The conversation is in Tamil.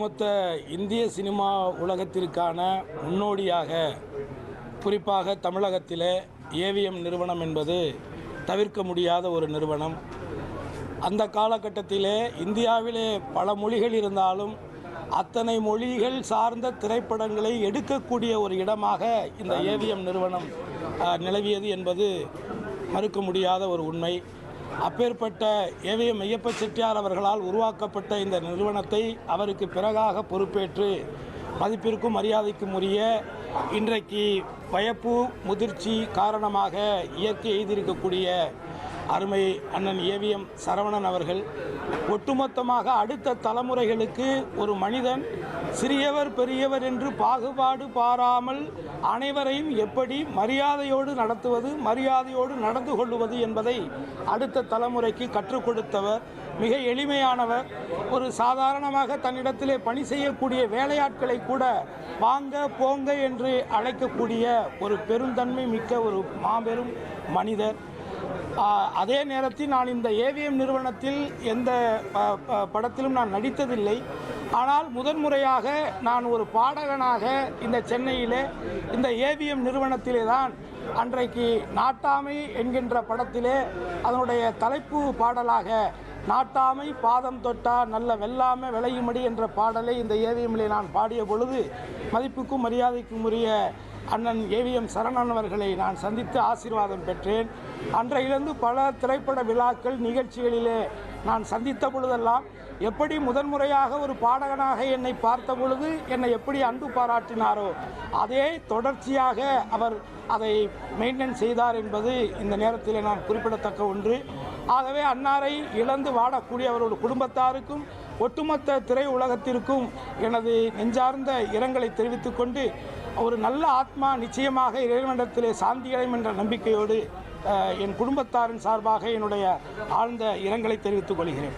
மொத்த இந்திய சினிமா உலகத்திற்கான முன்னோடியாக குறிப்பாக தமிழகத்திலே ஏவிஎம் நிறுவனம் என்பது தவிர்க்க முடியாத ஒரு நிறுவனம். அந்த காலகட்டத்திலே இந்தியாவிலே பல மொழிகள் இருந்தாலும் அத்தனை மொழிகள் சார்ந்த திரைப்படங்களை எடுக்கக்கூடிய ஒரு இடமாக இந்த ஏவிஎம் நிறுவனம் நிலவியது என்பது மறுக்க முடியாத ஒரு உண்மை. அப்பேற்பட்ட ஏவிஎம் ஐயப்ப செட்டியார் அவர்களால் உருவாக்கப்பட்ட இந்த நிறுவனத்தை அவருக்கு பிறகாக பொறுப்பேற்று மதிப்பிற்கும் மரியாதைக்கும் உரிய இன்றைக்கு வயப்பு முதிர்ச்சி காரணமாக இயக்கி எய்திருக்கக்கூடிய அருமை அண்ணன் ஏவிஎம் சரவணன் அவர்கள் ஒட்டுமொத்தமாக அடுத்த தலைமுறைகளுக்கு ஒரு மனிதன் சிறியவர் பெரியவர் என்று பாகுபாடு பாராமல் அனைவரையும் எப்படி மரியாதையோடு நடத்துவது, மரியாதையோடு நடந்து கொள்வது என்பதை அடுத்த தலைமுறைக்கு கற்றுக் கொடுத்தவர். மிக எளிமையானவர். ஒரு சாதாரணமாக தன்னிடத்திலே பணி செய்யக்கூடிய வேலையாட்களை கூட வாங்க போங்க என்று அழைக்கக்கூடிய ஒரு பெருந்தன்மை மிக்க ஒரு மாபெரும் மனிதர். அதே நேரத்தில் நான் இந்த ஏவிஎம் நிறுவனத்தில் எந்த படத்திலும் நான் நடித்ததில்லை. ஆனால் முதன்முறையாக நான் ஒரு பாடகனாக இந்த சென்னையிலே இந்த ஏவிஎம் நிறுவனத்திலே தான் அன்றைக்கு நாட்டாமை என்கின்ற படத்திலே அதனுடைய தலைப்பு பாடலாக நாட்டாமை பாதம் தொட்டா நல்ல வெள்ளாமை விளையுமடி என்ற பாடலை இந்த ஏவிஎம்மிலே நான் பாடிய பொழுது மதிப்புக்கும் மரியாதைக்கும் உரிய அண்ணன் ஏவிஎம் சரவணன் அவர்களை நான் சந்தித்து ஆசீர்வாதம் பெற்றேன். அன்றையிலிருந்து பல திரைப்பட விழாக்கள் நிகழ்ச்சிகளிலே நான் சந்தித்த பொழுதெல்லாம் எப்படி முதன்முறையாக ஒரு பாடகனாக என்னை பார்த்த பொழுது என்னை எப்படி அன்பு பாராட்டினாரோ அதே தொடர்ச்சியாக அவர் அதை மெயின்டைன் செய்தார் என்பது இந்த நேரத்தில் நான் குறிப்பிடத்தக்க ஒன்று. ஆகவே அன்னாரை இழந்து வாடக்கூடிய அவரோட குடும்பத்தாருக்கும் ஒட்டுமொத்த திரை உலகத்திற்கும் எனது நெஞ்சார்ந்த இரங்கலை தெரிவித்துக் கொண்டு ஒரு நல்ல ஆத்மா நிச்சயமாக இறைவனிடத்திலே சாந்தியடையும் என்ற நம்பிக்கையோடு என் குடும்பத்தாரின் சார்பாக என்னுடைய ஆழ்ந்த இரங்கலை தெரிவித்துக் கொள்கிறேன்.